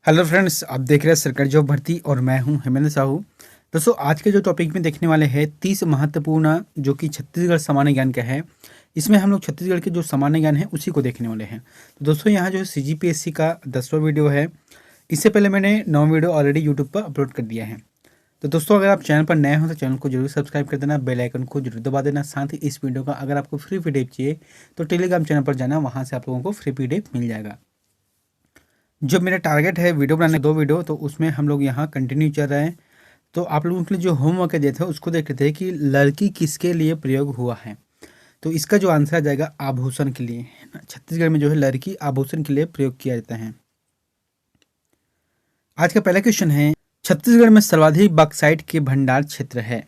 Hello friends, आप देख रहे हैं सरकारी जॉब भर्ती और मैं हूं हेमेंद्र साहू। दोस्तों, आज के जो टॉपिक में देखने वाले हैं 30 महत्वपूर्ण जो कि छत्तीसगढ़ सामान्य ज्ञान का है। इसमें हम लोग छत्तीसगढ़ के जो सामान्य ज्ञान है उसी को देखने वाले हैं। तो दोस्तों, यहाँ जो है सीजीपीएससी का 10वां वीडियो है। इससे पहले मैंने 9 वीडियो ऑलरेडी यूट्यूब पर अपलोड कर दिया है। तो दोस्तों, अगर आप चैनल पर नए हो तो चैनल को जरूर सब्सक्राइब कर देना, बेल आइकन को जरूर दबा देना। साथ ही इस वीडियो का अगर आपको फ्री पीडीएफ चाहिए तो टेलीग्राम चैनल पर जाना, वहाँ से आप लोगों को फ्री पीडीएफ मिल जाएगा। जो मेरा टारगेट है वीडियो बनाने 2 वीडियो, तो उसमें हम लोग यहाँ कंटिन्यू चल रहे हैं। तो आप लोगों के लिए जो होमवर्क दिए थे उसको देख रहे थे कि लड़की किसके लिए प्रयोग हुआ है। तो इसका जो आंसर आ जाएगा आभूषण के लिए, है ना। छत्तीसगढ़ में जो है लड़की आभूषण के लिए प्रयोग किया जाता है। आज का पहला क्वेश्चन है, छत्तीसगढ़ में सर्वाधिक बॉक्साइट के भंडार क्षेत्र है।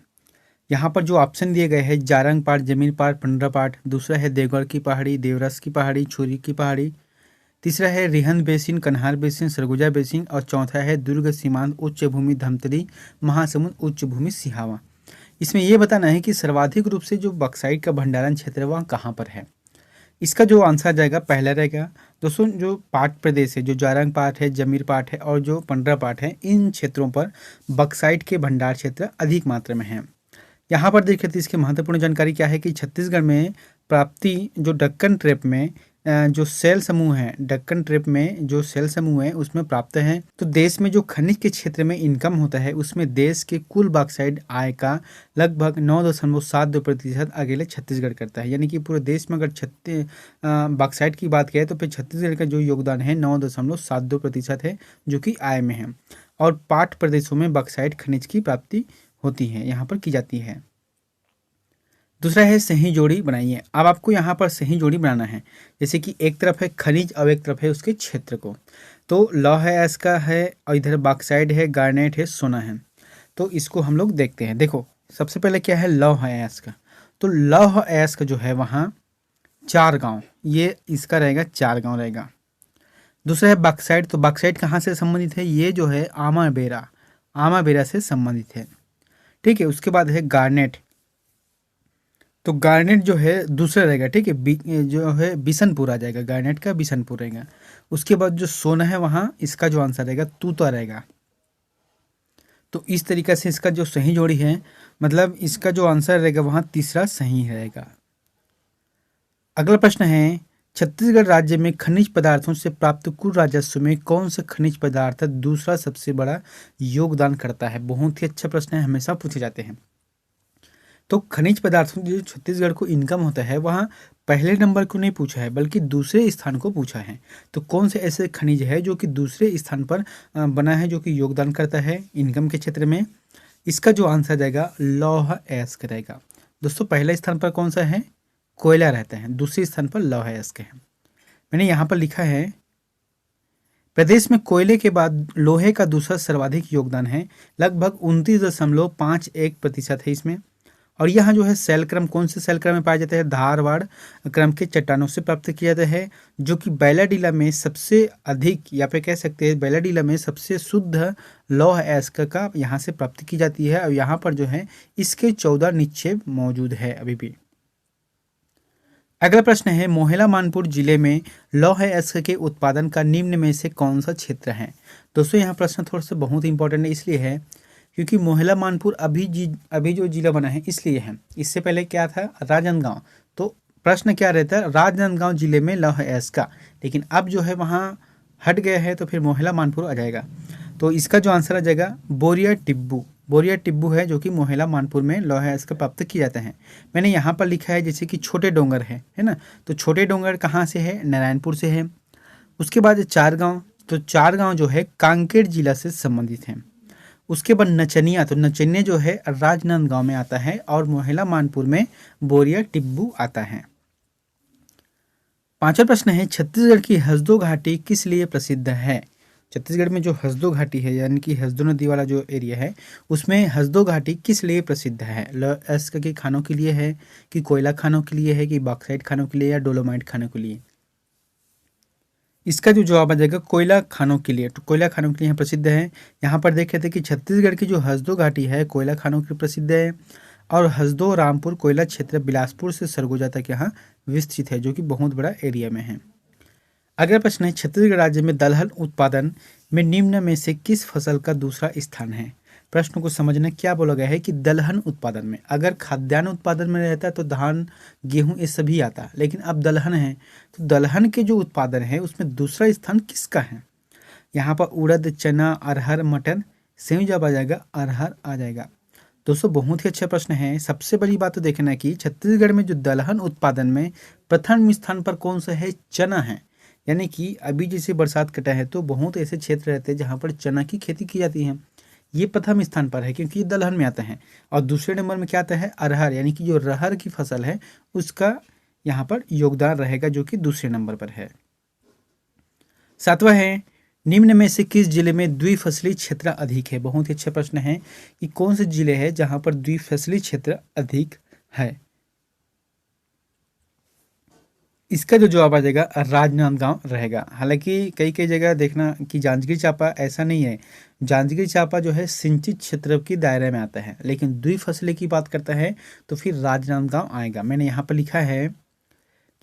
यहाँ पर जो ऑप्शन दिए गए हैं, जारंग पाट, जमीन पाट, पंडरा पाट। दूसरा है देवगढ़ की पहाड़ी, देवरस की पहाड़ी, छुरी की पहाड़ी। तीसरा है रिहंद बेसिन, कन्हार बेसिन, सरगुजा बेसिन। और चौथा है दुर्ग सीमांत उच्च भूमि, धमतरी महासमुंद उच्च भूमि, सिहावा। इसमें यह बताना है कि सर्वाधिक रूप से जो बॉक्साइट का भंडारण क्षेत्र है वह कहाँ पर है। इसका जो आंसर आ जाएगा पहला रहेगा। दोस्तों, जो पाट प्रदेश है, जो जारंग पाट है, जमीर पाट है और जो पंडरा पाट है, इन क्षेत्रों पर बॉक्साइट के भंडार क्षेत्र अधिक मात्रा में है। यहाँ पर देखिए तो इसकी महत्वपूर्ण जानकारी क्या है कि छत्तीसगढ़ में प्राप्ति जो डक्कन ट्रेप में जो सेल समूह है, डक्कन ट्रेप में जो सेल समूह है उसमें प्राप्त है। तो देश में जो खनिज के क्षेत्र में इनकम होता है उसमें देश के कुल बॉक्साइट आय का लगभग 9.72% अकेले छत्तीसगढ़ करता है। यानी कि पूरे देश में अगर बॉक्साइट की बात करें तो फिर छत्तीसगढ़ का जो योगदान है 9.72% है, जो कि आय में है। और पाट प्रदेशों में बॉक्साइट खनिज की प्राप्ति होती है, यहाँ पर की जाती है। दूसरा है सही जोड़ी बनाइए। अब आपको यहाँ पर सही जोड़ी बनाना है, जैसे कि एक तरफ है खनिज और एक तरफ है उसके क्षेत्र को। तो लौह है इसका है और इधर बॉक्साइट है, गार्नेट है, सोना है। तो इसको हम लोग देखते हैं। देखो, सबसे पहले क्या है, लौह है इसका। तो लौह ऐस का जो है वहाँ 4 गाँव, ये इसका रहेगा 4 गाँव रहेगा। दूसरा है बॉक्साइट। तो बॉक्साइट कहाँ से संबंधित है, ये जो है आमा बेरा से संबंधित है। ठीक है। उसके बाद है गार्नेट। तो गार्नेट जो है दूसरा रहेगा। ठीक है। जो है बिशनपुर आ जाएगा, गार्नेट का बिशनपुर रहेगा। उसके बाद जो सोना है वहाँ इसका जो आंसर रहेगा तूता रहेगा। तो इस तरीके से इसका जो सही जोड़ी है, मतलब इसका जो आंसर रहेगा वहाँ तीसरा सही रहेगा। अगला प्रश्न है, छत्तीसगढ़ राज्य में खनिज पदार्थों से प्राप्त कुल राजस्व में कौन सा खनिज पदार्थ दूसरा सबसे बड़ा योगदान करता है। बहुत ही अच्छा प्रश्न है, हमेशा पूछे जाते हैं। तो खनिज पदार्थों जो छत्तीसगढ़ को इनकम होता है वहाँ पहले नंबर को नहीं पूछा है बल्कि दूसरे स्थान को पूछा है। तो कौन से ऐसे खनिज है जो कि दूसरे स्थान पर बना है, जो कि योगदान करता है इनकम के क्षेत्र में। इसका जो आंसर जाएगा लौह अयस्क रहेगा। दोस्तों, पहले स्थान पर कौन सा है, कोयला रहता है। दूसरे स्थान पर लौह अयस्क है। मैंने यहाँ पर लिखा है, प्रदेश में कोयले के बाद लोहे का दूसरा सर्वाधिक योगदान है, लगभग 29.51% है इसमें। और यहाँ जो है सेल क्रम, कौन से सेल क्रम में पाया जाता है, धारवाड़ क्रम के चट्टानों से प्राप्त किया जाता है, जो कि बैलाडीला में सबसे अधिक, या फिर कह सकते हैं बैलाडीला में सबसे शुद्ध लौह अयस्क का यहाँ से प्राप्ति की जाती है। और यहाँ पर जो है इसके 14 निक्षेप मौजूद है अभी भी। अगला प्रश्न है, मोहेला मानपुर जिले में लौह अयस्क के उत्पादन का निम्न में से कौन सा क्षेत्र है। दोस्तों, यहाँ प्रश्न थोड़ा सा बहुत इंपॉर्टेंट है, इसलिए है क्योंकि मोहेला मानपुर अभी जो जिला बना है इसलिए है। इससे पहले क्या था, राजनांदगांव। तो प्रश्न क्या रहता है, राजनांदगांव जिले में लौह अयस्क का, लेकिन अब जो है वहाँ हट गया है तो फिर मोहेला मानपुर आ जाएगा। तो इसका जो आंसर आ जाएगा बोरिया टिब्बू है, जो कि मोहेला मानपुर में लौह अयस्क प्राप्त किया जाता है। मैंने यहाँ पर लिखा है जैसे कि छोटे डोंगर है ना। तो छोटे डोंगर कहाँ से है, नारायणपुर से है। उसके बाद 4 गाँव। तो 4 गाँव जो है कांकेर जिला से संबंधित हैं। उसके बाद नचनिया। तो नचनिया जो है राजनांदगांव में आता है और मोहेला मानपुर में बोरिया टिब्बू आता है। 5वां प्रश्न है, छत्तीसगढ़ की हसदो घाटी किस लिए प्रसिद्ध है। छत्तीसगढ़ में जो हसदो घाटी है, यानी कि हसदो नदी वाला जो एरिया है, उसमें हसदो घाटी किस लिए प्रसिद्ध है। लौह अयस्क के खानों के लिए है, कि कोयला खानों के लिए है, कि बॉक्साइट खानों के लिए, या डोलोमाइट खानों के लिए। इसका जो जवाब आ जाएगा कोयला खानों के लिए। तो कोयला खानों के लिए यहाँ प्रसिद्ध है। यहाँ पर देख रहे थे कि छत्तीसगढ़ की जो हसदो घाटी है कोयला खानों के लिए प्रसिद्ध है। और हसदो रामपुर कोयला क्षेत्र बिलासपुर से सरगुजा तक यहाँ विस्तृत है, जो कि बहुत बड़ा एरिया में है। अगला प्रश्न है, छत्तीसगढ़ राज्य में दलहन उत्पादन में निम्न में से किस फसल का दूसरा स्थान है। प्रश्न को समझना, क्या बोला गया है कि दलहन उत्पादन में, अगर खाद्यान्न उत्पादन में रहता है तो धान गेहूं ये सभी आता, लेकिन अब दलहन है तो दलहन के जो उत्पादन है उसमें दूसरा स्थान किसका है। यहाँ पर उड़द, चना, अरहर, मटर, सेव जब आ जाएगा अरहर आ जाएगा। दोस्तों बहुत ही अच्छा प्रश्न है। सबसे बड़ी बात तो देखना कि छत्तीसगढ़ में जो दलहन उत्पादन में प्रथम स्थान पर कौन सा है, चना है। यानी कि अभी जैसे बरसात कटा है तो बहुत ऐसे क्षेत्र रहते हैं जहाँ पर चना की खेती की जाती है, ये प्रथम स्थान पर है क्योंकि ये दलहन में आता है। और दूसरे नंबर में क्या आता है, अरहर, यानी कि जो रहर की फसल है उसका यहाँ पर योगदान रहेगा जो कि दूसरे नंबर पर है। सातवां है, निम्न में से किस जिले में द्विफसली क्षेत्र अधिक है। बहुत ही अच्छा प्रश्न है कि कौन से जिले हैं जहां पर द्विफसली क्षेत्र अधिक है। इसका जो जवाब आ जाएगा राजनांदगांव रहेगा। हालांकि कई कई जगह देखना कि जांजगीर चांपा ऐसा नहीं है, जांजगीर चांपा जो है सिंचित क्षेत्र के दायरे में आता है, लेकिन द्विफसली की बात करता है तो फिर राजनांदगांव आएगा। मैंने यहाँ पर लिखा है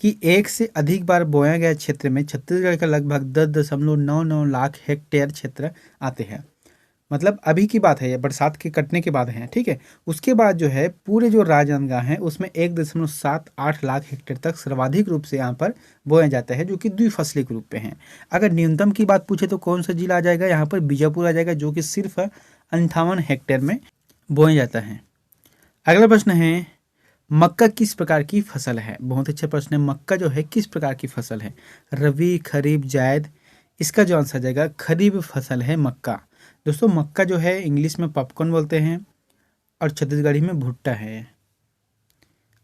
कि एक से अधिक बार बोया गया क्षेत्र में छत्तीसगढ़ का लगभग 10.99 लाख हेक्टेयर क्षेत्र आते हैं। मतलब अभी की बात है, ये बरसात के कटने के बाद है, ठीक है। उसके बाद जो है पूरे जो राजनांदगांव है उसमें 1.78 लाख हेक्टेयर तक सर्वाधिक रूप से यहाँ पर बोया जाता है जो कि द्विफसली के रूप में है। अगर न्यूनतम की बात पूछे तो कौन सा जिला आ जाएगा, यहाँ पर बीजापुर आ जाएगा जो कि सिर्फ 58 हेक्टेयर में बोया जाता है। अगला प्रश्न है, मक्का किस प्रकार की फसल है। बहुत अच्छा प्रश्न है, मक्का जो है किस प्रकार की फसल है, रबी, खरीफ, जायद। इसका जो आंसर जाएगा खरीफ फसल है मक्का। दोस्तों मक्का जो है इंग्लिश में पॉपकॉर्न बोलते हैं और छत्तीसगढ़ी में भुट्टा है।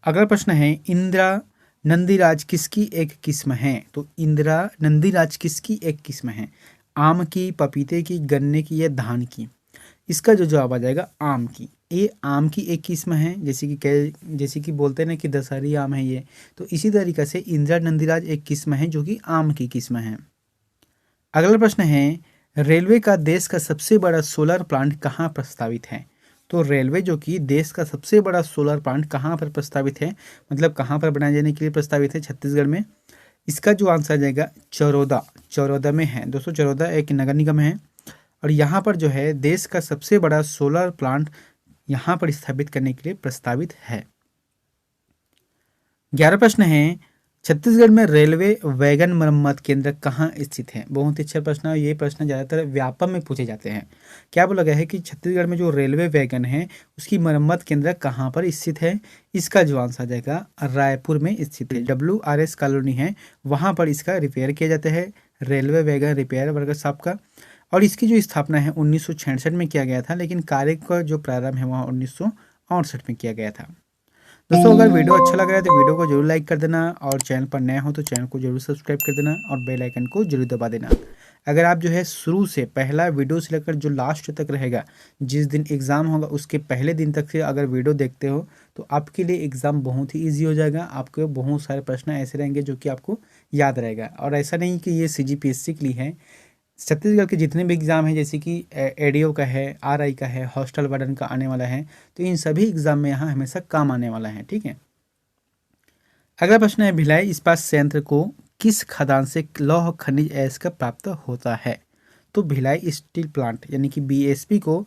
अगला प्रश्न है, इंदिरा नंदीराज किसकी एक किस्म है। तो इंदिरा नंदीराज किसकी एक किस्म है, आम की, पपीते की, गन्ने की या धान की। इसका जो जवाब आ जाएगा आम की। ये आम की एक किस्म है, जैसे कि बोलते हैं ना कि दशहरी आम है ये, तो इसी तरीके से इंदिरा नंदीराज एक किस्म है जो कि आम की किस्म है। अगला प्रश्न है, रेलवे का देश का सबसे बड़ा सोलर प्लांट कहाँ प्रस्तावित है। तो रेलवे जो कि देश का सबसे बड़ा सोलर प्लांट कहाँ पर प्रस्तावित है, मतलब कहाँ पर बनाए जाने के लिए प्रस्तावित है, छत्तीसगढ़ में। इसका जो आंसर आ जाएगा चौरोदा में है। दोस्तों चौरोदा एक नगर निगम है और यहाँ पर जो है देश का सबसे बड़ा सोलर प्लांट यहाँ पर स्थापित करने के लिए प्रस्तावित है। 11 प्रश्न है, छत्तीसगढ़ में रेलवे वैगन मरम्मत केंद्र कहाँ स्थित है। बहुत अच्छा प्रश्न है, ये प्रश्न ज़्यादातर व्यापम में पूछे जाते हैं। क्या बोला गया है कि छत्तीसगढ़ में जो रेलवे वैगन है उसकी मरम्मत केंद्र कहाँ पर स्थित है। इसका जो आंसर आ जाएगा रायपुर में स्थित है। WRS कॉलोनी है, वहाँ पर इसका रिपेयर किया जाता है, रेलवे वैगन रिपेयर वर्कशॉप का। और इसकी जो स्थापना है 1966 में किया गया था, लेकिन कार्य का जो प्रारंभ है वहाँ 1968 में किया गया था। दोस्तों अगर वीडियो अच्छा लग रहा है तो वीडियो को जरूर लाइक कर देना और चैनल पर नया हो तो चैनल को जरूर सब्सक्राइब कर देना और बेल आइकन को जरूर दबा देना। अगर आप जो है शुरू से पहला वीडियो से लेकर जो लास्ट तक रहेगा, जिस दिन एग्ज़ाम होगा उसके पहले दिन तक से अगर वीडियो देखते हो तो आपके लिए एग्ज़ाम बहुत ही ईजी हो जाएगा। आपके बहुत सारे प्रश्न ऐसे रहेंगे जो कि आपको याद रहेगा। और ऐसा नहीं कि ये CGPSC के लिए है, छत्तीसगढ़ के जितने भी एग्ज़ाम हैं जैसे कि ADO का है, RI का है, हॉस्टल वार्डन का आने वाला है, तो इन सभी एग्ज़ाम में यहाँ हमेशा काम आने वाला है, ठीक है। अगला प्रश्न है, भिलाई इस्पात संयंत्र को किस खदान से लौह खनिज अयस्क प्राप्त होता है। तो भिलाई स्टील प्लांट यानी कि BSP को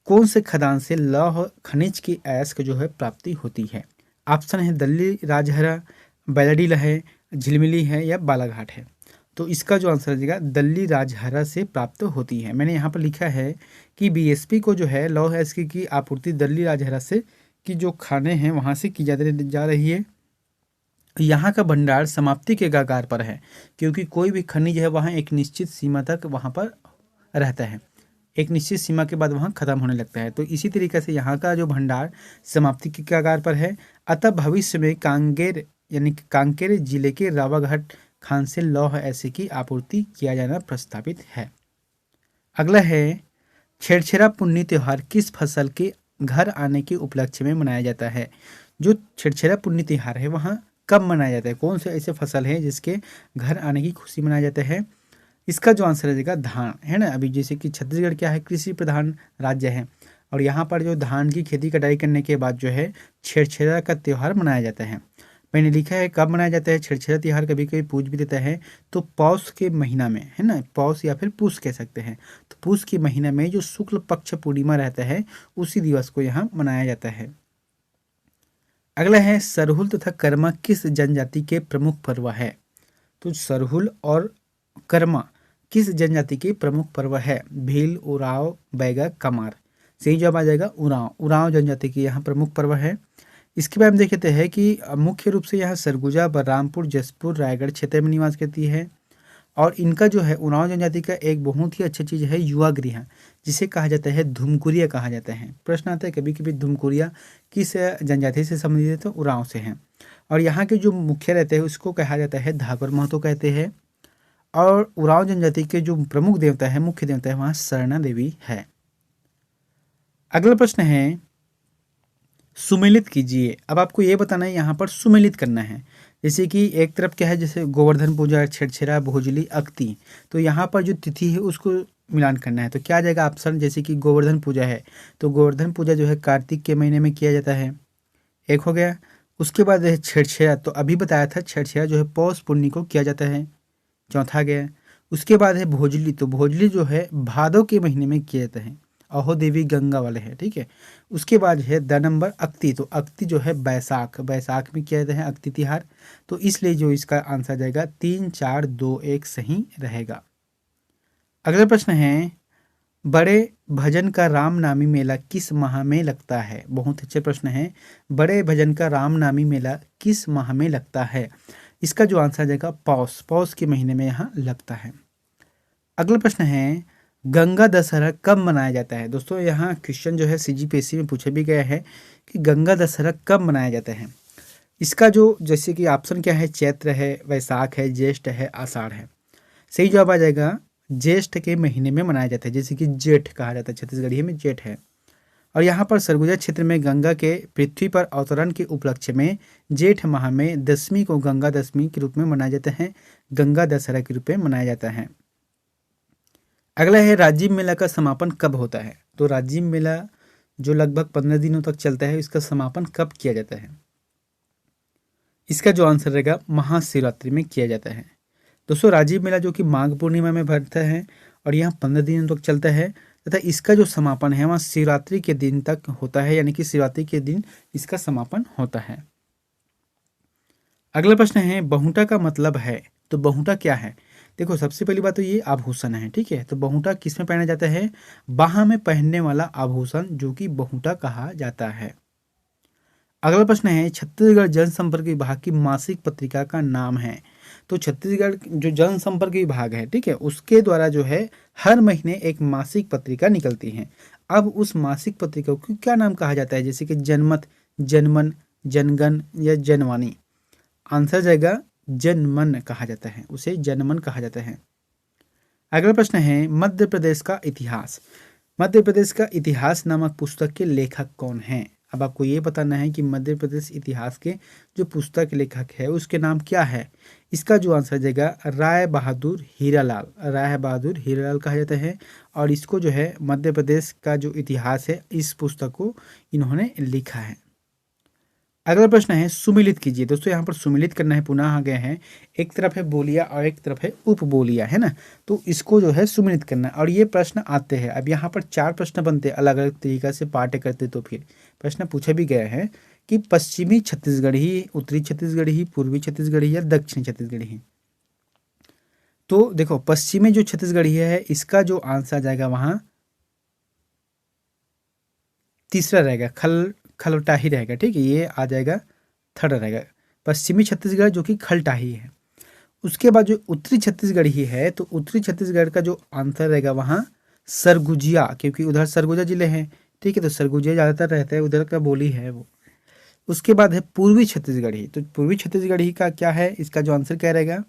कौन से खदान से लौह खनिज की अयस्क जो है प्राप्ति होती है। ऑप्शन है दल्ली राजहरा, बैलाडीला है, झिलमिली है या बालाघाट है। तो इसका जो आंसर आ जाएगा दल्ली राजहरा से प्राप्त होती है। मैंने यहाँ पर लिखा है कि BSP को जो है लौह अयस्क की आपूर्ति दल्ली राजहरा से की जो खाने हैं वहाँ से की जा रही है। यहाँ का भंडार समाप्ति के कगार पर है क्योंकि कोई भी खनिज है वहाँ एक निश्चित सीमा तक वहाँ पर रहता है, एक निश्चित सीमा के बाद वहाँ खत्म होने लगता है। तो इसी तरीके से यहाँ का जो भंडार समाप्ति के कगार पर है। अतः भविष्य में कांकेर यानी कि कांकेर जिले के रावाघाट खान से लौह अयस्क की आपूर्ति किया जाना प्रस्तावित है। अगला है, छेरछेरा पुन्नी त्योहार किस फसल के घर आने के उपलक्ष्य में मनाया जाता है। जो छेरछेरा पुन्नी त्योहार है वहाँ कब मनाया जाता है, कौन से ऐसे फसल है जिसके घर आने की खुशी मनाया जाता है। इसका जो आंसर रहेगा धान है ना। अभी जैसे कि छत्तीसगढ़ क्या है, कृषि प्रधान राज्य है और यहाँ पर जो धान की खेती कटाई करने के बाद जो है छेरछेरा का त्यौहार मनाया जाता है। मैंने लिखा है कब मनाया जाता है छेरछेरा त्योहार, कभी कभी पूछ भी देता है, तो पौष के महीना में, है ना, पौष या फिर पूष कह सकते हैं। तो पूष के महीना में जो शुक्ल पक्ष पूर्णिमा रहता है उसी दिवस को यहाँ मनाया जाता है। अगला है सरहुल तथा कर्मा किस जनजाति के प्रमुख पर्व है। तो सरहुल और कर्मा किस जनजाति के प्रमुख पर्व है। भील, उरांव, बैगा, कमार। सही जवाब आ जाएगा उरांव। उरांव जनजाति के यहाँ प्रमुख पर्व है। इसके बाद हम देखते हैं कि मुख्य रूप से यहाँ सरगुजा, बलरामपुर, जसपुर, रायगढ़ क्षेत्र में निवास करती है। और इनका जो है उरांव जनजाति का एक बहुत ही अच्छा चीज़ है युवा गृह, जिसे कहा जाता है धुमकुरिया कहा जाता है। प्रश्न आता है कभी कभी धुमकुरिया किस जनजाति से संबंधित है, तो उरांव से है। और यहाँ के जो मुखिया रहते हैं उसको कहा जाता है धागर महतो कहते हैं। और उरांव जनजाति के जो प्रमुख देवता है, मुख्य देवता है, वहाँ सरना देवी है। अगला प्रश्न है सुमेलित कीजिए। अब आपको ये बताना है, यहाँ पर सुमेलित करना है। जैसे कि एक तरफ क्या है, जैसे गोवर्धन पूजा, छेरछेरा, भोजली, अक्ति, तो यहाँ पर जो तिथि है उसको मिलान करना है। तो क्या आ जाएगा ऑप्शन, जैसे कि गोवर्धन पूजा है तो गोवर्धन पूजा जो है कार्तिक के महीने में किया जाता है, एक हो गया। उसके बाद है छेरछेरा, तो अभी बताया था छेरछेरा जो है पौष पूर्णिमा को किया जाता है, चौथा गया। उसके बाद है भोजली, तो भोजली जो है भादव के महीने में किया जाता है, अहो देवी गंगा वाले हैं, ठीक है। उसके बाद है द नंबर अक्ति, तो अक्ति जो है बैसाख, बैसाख में किया जाता है अक्ति तिहार। तो इसलिए जो इसका आंसर जाएगा 3, 4, 2, 1 सही रहेगा। अगला प्रश्न है बड़े भजन का रामनामी मेला किस माह में लगता है। बहुत अच्छे प्रश्न है। बड़े भजन का रामनामी मेला किस माह में लगता है। इसका जो आंसर जाएगा पौष, पौष के महीने में यहाँ लगता है। अगला प्रश्न है गंगा दशहरा कब मनाया जाता है। दोस्तों यहाँ क्वेश्चन जो है सीजीपीएससी में पूछा भी गया है कि गंगा दशहरा कब मनाया जाता है। इसका जो जैसे कि ऑप्शन क्या है, चैत्र है, वैशाख है, ज्येष्ठ है, आषाढ़ है। सही जवाब आ जाएगा ज्येष्ठ के महीने में मनाया जाता है, जैसे कि जेठ कहा जाता है, छत्तीसगढ़ी में जेठ है। और यहाँ पर सरगुजा क्षेत्र में गंगा के पृथ्वी पर अवतरण के उपलक्ष्य में जेठ माह में दशमी को गंगा दशमी के रूप में मनाया जाता है, गंगा दशहरा के रूप में मनाया जाता है। अगला है राजीव मेला का समापन कब होता है। तो राजीव मेला जो लगभग 15 दिनों तक चलता है, इसका समापन कब किया जाता है। इसका जो आंसर रहेगा महाशिवरात्रि में किया जाता है। दोस्तों राजीव मेला जो कि माघ पूर्णिमा में भरता है और यहाँ 15 दिनों तक चलता है, तथा इसका जो समापन है वहाँ शिवरात्रि के दिन तक होता है, यानी कि शिवरात्रि के दिन इसका समापन होता है। अगला प्रश्न है बहुटा का मतलब है। तो बहुटा क्या है। देखो सबसे पहली बात तो ये आभूषण है, ठीक है। तो बहुटा किस में पहना जाता है, बाह में पहनने वाला आभूषण जो कि बहुटा कहा जाता है। अगला प्रश्न है छत्तीसगढ़ जनसंपर्क विभाग की मासिक पत्रिका का नाम है। तो छत्तीसगढ़ जो जनसंपर्क विभाग है, ठीक है, उसके द्वारा जो है हर महीने एक मासिक पत्रिका निकलती है। अब उस मासिक पत्रिका को क्या नाम कहा जाता है, जैसे कि जनमत, जनमन, जनगण या जनवाणी। आंसर जाएगा जनमन कहा जाता है, उसे जनमन कहा जाता है। अगला प्रश्न है मध्य प्रदेश का इतिहास। मध्य प्रदेश का इतिहास नामक पुस्तक के लेखक कौन हैं। अब आपको ये बताना है कि मध्य प्रदेश इतिहास के जो पुस्तक लेखक है उसके नाम क्या है। इसका जो आंसर जाएगा राय बहादुर हीरालाल, राय बहादुर हीरालाल कहा जाता है। और इसको जो है मध्य प्रदेश का जो इतिहास है इस पुस्तक को इन्होंने लिखा है। अगला प्रश्न है सुमिलित कीजिए। दोस्तों यहाँ पर सुमिलित करना है, पुनः आ गया है, एक तरफ है बोलिया और एक तरफ है उपबोलिया, है ना। तो इसको जो है सुमिलित करना है और ये प्रश्न आते हैं। अब यहाँ पर 4 प्रश्न बनते हैं अलग अलग तरीका से पाठ करते, तो फिर प्रश्न पूछा भी गया है कि पश्चिमी छत्तीसगढ़ी, उत्तरी छत्तीसगढ़ी, पूर्वी छत्तीसगढ़ी या दक्षिणी छत्तीसगढ़ी। तो देखो पश्चिमी जो छत्तीसगढ़ी है इसका जो आंसर जाएगा वहाँ तीसरा रहेगा, खलटाही रहेगा, ठीक है, ये आ जाएगा थर्ड रहेगा, पश्चिमी छत्तीसगढ़ जो कि खलटाही है। उसके बाद जो उत्तरी छत्तीसगढ़ ही है, तो उत्तरी छत्तीसगढ़ का जो आंसर रहेगा वहाँ सरगुजिया, क्योंकि उधर सरगुजा जिले हैं, ठीक है, तो सरगुजिया ज़्यादातर रहता है, उधर का बोली है वो। उसके बाद है पूर्वी छत्तीसगढ़ी। तो पूर्वी छत्तीसगढ़ी का क्या है, इसका जो आंसर क्या रहेगा,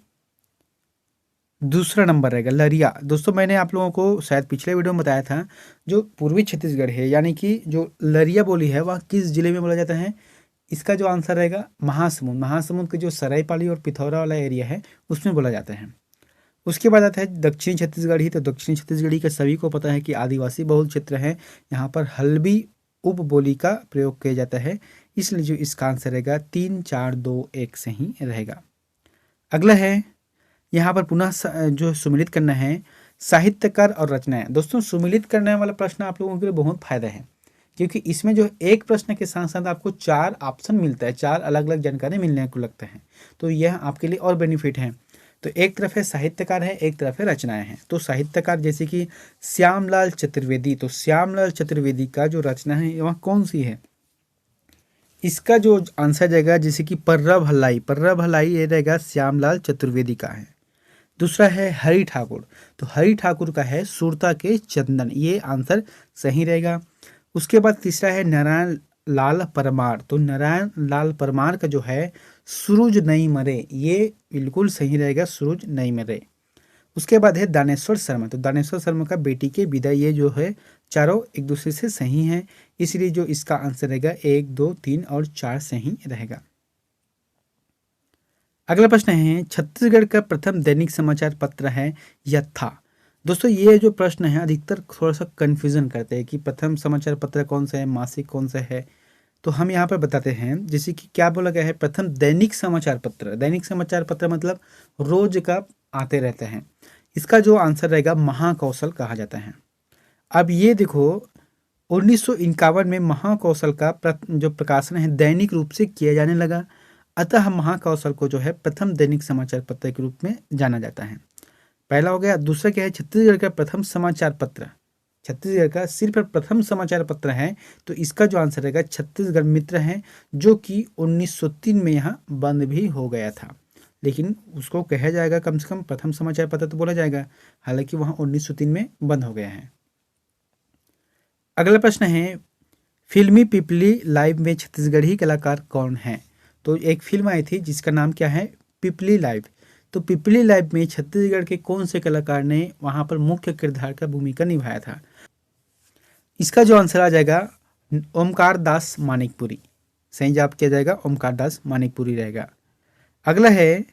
दूसरा नंबर रहेगा लरिया। दोस्तों मैंने आप लोगों को शायद पिछले वीडियो में बताया था, जो पूर्वी छत्तीसगढ़ है यानी कि जो लरिया बोली है वह किस जिले में बोला जाता है। इसका जो आंसर रहेगा महासमुंद, महासमुंद के जो सरायपाली और पिथौरा वाला एरिया है उसमें बोला जाता है। उसके बाद आता है दक्षिणी छत्तीसगढ़ी। तो दक्षिणी छत्तीसगढ़ी का सभी को पता है कि आदिवासी बहुल क्षेत्र है, यहाँ पर हल्बी उपबोली का प्रयोग किया जाता है, इसलिए जो इसका आंसर रहेगा 3, 4, 2, 1 सही रहेगा। अगला है, यहाँ पर पुनः जो सुमिलित करना है साहित्यकार और रचनाएं। दोस्तों सुमिलित करने वाला प्रश्न आप लोगों के लिए बहुत फायदा है, क्योंकि इसमें जो एक प्रश्न के साथ साथ आपको 4 ऑप्शन मिलता है, 4 अलग अलग जानकारी मिलने को लगता है, तो यह आपके लिए और बेनिफिट है। तो एक तरफ है साहित्यकार है, एक तरफ है रचनाएं हैं। तो साहित्यकार जैसे कि श्यामलाल चतुर्वेदी, तो श्यामलाल चतुर्वेदी का जो रचना है वह कौन सी है? इसका जो आंसर जाएगा जैसे कि पर्रा भलाई, पर्रा भलाई ये रहेगा श्यामलाल चतुर्वेदी का है। दूसरा है हरि ठाकुर, तो हरि ठाकुर का है सुरता के चंदन, ये आंसर सही रहेगा। उसके बाद तीसरा है नारायण लाल परमार, तो नारायण लाल परमार का जो है सूरज नहीं मरे, ये बिल्कुल सही रहेगा, सूरज नहीं मरे। उसके बाद है दानेश्वर शर्मा, तो दानेश्वर शर्मा का बेटी के विदाई, ये जो है चारों एक दूसरे से सही हैं, इसलिए जो इसका आंसर रहेगा 1, 2, 3 और 4 सही रहेगा। अगला प्रश्न है छत्तीसगढ़ का प्रथम दैनिक समाचार पत्र है यथा। दोस्तों ये जो प्रश्न है अधिकतर थोड़ा सा कंफ्यूजन करते हैं कि प्रथम समाचार पत्र कौन सा है, मासिक कौन सा है। तो हम यहाँ पर बताते हैं, जैसे कि क्या बोला गया है, प्रथम दैनिक समाचार पत्र। दैनिक समाचार पत्र मतलब रोज का आते रहते हैं। इसका जो आंसर रहेगा महाकौशल कहा जाता है। अब ये देखो 1951 में महाकौशल का जो प्रकाशन है दैनिक रूप से किया जाने लगा, अतः महाकौशल को जो है प्रथम दैनिक समाचार पत्र के रूप में जाना जाता है। पहला हो गया। दूसरा क्या है, छत्तीसगढ़ का प्रथम समाचार पत्र, छत्तीसगढ़ का सिर्फ प्रथम समाचार पत्र है, तो इसका जो आंसर रहेगा छत्तीसगढ़ मित्र है, जो कि 1903 में यहाँ बंद भी हो गया था, लेकिन उसको कहा जाएगा कम से कम प्रथम समाचार पत्र तो बोला जाएगा, हालांकि वहाँ 1903 में बंद हो गया है। अगला प्रश्न है फिल्मी पिपली लाइव में छत्तीसगढ़ी कलाकार कौन है? तो एक फिल्म आई थी जिसका नाम क्या है, पिपली लाइव। तो पिपली लाइव में छत्तीसगढ़ के कौन से कलाकार ने वहां पर मुख्य किरदार का भूमिका निभाया था? इसका जो आंसर आ जाएगा ओमकार दास मानिकपुरी, सही जवाब किया जाएगा ओमकार दास मानिकपुरी रहेगा। अगला है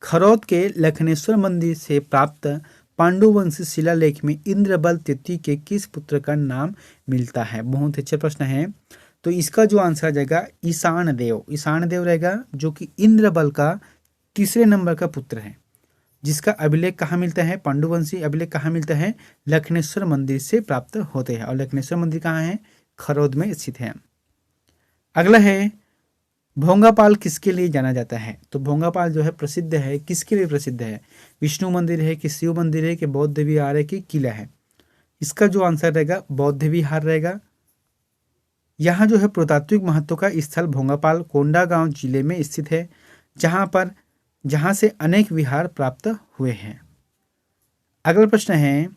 खरौद के लखनेश्वर मंदिर से प्राप्त पांडुवंशी शिलालेख में इंद्रबल तृतीय के किस पुत्र का नाम मिलता है? बहुत अच्छा प्रश्न है। तो इसका जो आंसर आ जाएगा ईशान देव, ईशान देव रहेगा, जो कि इंद्रबल का तीसरे नंबर का पुत्र है, जिसका अभिलेख कहाँ मिलता है, पांडुवंशी अभिलेख कहाँ मिलता है, लखनेश्वर मंदिर से प्राप्त होते हैं, और लखनेश्वर मंदिर कहाँ है, खरौद में स्थित है। अगला है भोंगापाल किसके लिए जाना जाता है? तो भोंगापाल जो है प्रसिद्ध है, किसके लिए प्रसिद्ध है? विष्णु मंदिर है कि शिव मंदिर है कि बौद्ध विहार है कि किला है? इसका जो आंसर रहेगा बौद्ध विहार रहेगा। यहाँ जो है पुरातात्विक महत्व का स्थल भोंगापाल कोंडागांव जिले में स्थित है, जहाँ से अनेक विहार प्राप्त हुए हैं। अगला प्रश्न है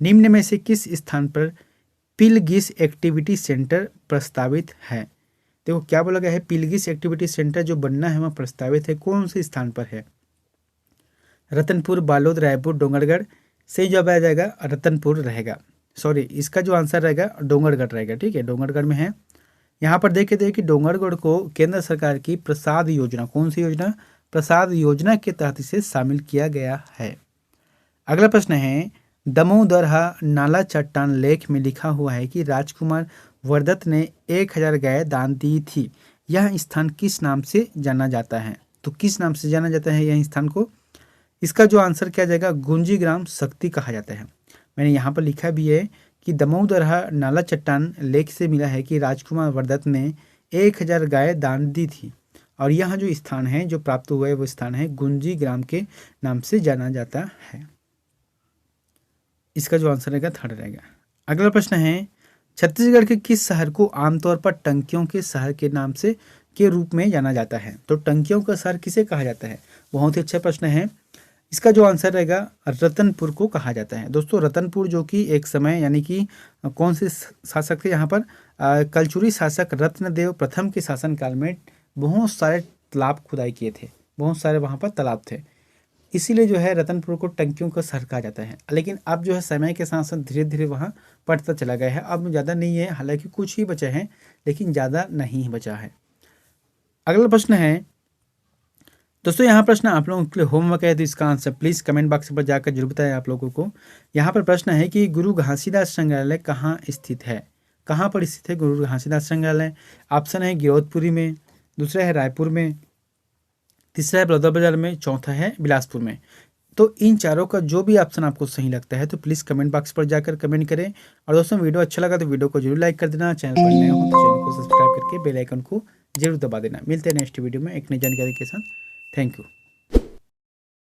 निम्न में से किस स्थान पर पिलगिस एक्टिविटी सेंटर प्रस्तावित है? देखो क्या बोला गया है, पिलगिस एक्टिविटी सेंटर जो बनना है वह प्रस्तावित है, कौन से स्थान पर है? रतनपुर, बालोद, रायपुर, डोंगरगढ़? सही जवाब आ जाएगा रतनपुर रहेगा, सॉरी इसका जो आंसर रहेगा डोंगरगढ़ रहेगा, ठीक है, डोंगरगढ़ में है। यहाँ पर देखे थे कि डोंगरगढ़ को केंद्र सरकार की प्रसाद योजना, कौन सी योजना, प्रसाद योजना के तहत इसे शामिल किया गया है। अगला प्रश्न है दमोदरहा नाला चट्टान लेख में लिखा हुआ है कि राजकुमार वर्दत ने 1000 गाय दान दी थी, यह स्थान किस नाम से जाना जाता है? तो किस नाम से जाना जाता है यह स्थान को? इसका जो आंसर क्या जाएगा गुंजी ग्राम शक्ति कहा जाता है। मैंने यहाँ पर लिखा भी है कि दमोदरहा नाला चट्टान लेख से मिला है कि राजकुमार वर्दत ने 1000 गाय दान दी थी, और यह जो स्थान है जो प्राप्त हुआ है वो स्थान है गुंजी ग्राम के नाम से जाना जाता है। इसका जो आंसर रहेगा थर्ड रहेगा। अगला प्रश्न है छत्तीसगढ़ के किस शहर को आमतौर पर टंकियों के शहर के नाम से के रूप में जाना जाता है? तो टंकियों का शहर किसे कहा जाता है? बहुत ही अच्छा प्रश्न है। इसका जो आंसर रहेगा रतनपुर को कहा जाता है। दोस्तों रतनपुर जो कि एक समय यानी कि कौन से शासक थे यहाँ पर, कलचुरी शासक रत्नदेव प्रथम के शासनकाल में बहुत सारे तालाब खुदाई किए थे, बहुत सारे वहाँ पर तालाब थे, इसीलिए जो है रतनपुर को टंकियों का शहर कहा जाता है। लेकिन अब जो है समय के साथ साथ धीरे धीरे वहाँ बढ़ता चला गया है, अब ज़्यादा नहीं है, हालांकि कुछ ही बचा है लेकिन ज़्यादा नहीं बचा है। अगला प्रश्न है दोस्तों, यहाँ प्रश्न आप लोगों के लिए होमवर्क है, तो इसका आंसर प्लीज़ कमेंट बॉक्स पर जाकर जरूर बताएं आप लोगों को। यहाँ पर प्रश्न है कि गुरु घासीदास संग्रहालय कहाँ स्थित है? कहाँ पर स्थित है गुरु घासीदास संग्रहालय? ऑप्शन है गिरौदपुरी में, दूसरा है रायपुर में, तीसरा है बलौदाबाजार में, चौथा है बिलासपुर में। तो इन चारों का जो भी ऑप्शन आपको सही लगता है तो प्लीज़ कमेंट बॉक्स पर जाकर कमेंट करें। और दोस्तों वीडियो अच्छा लगा तो वीडियो को जरूर लाइक कर देना, चैनल पर नए हो तो चैनल को सब्सक्राइब करके बेल आइकन को जरूर दबा देना। मिलते हैं नेक्स्ट वीडियो में एक नई जानकारी के साथ। Thank you.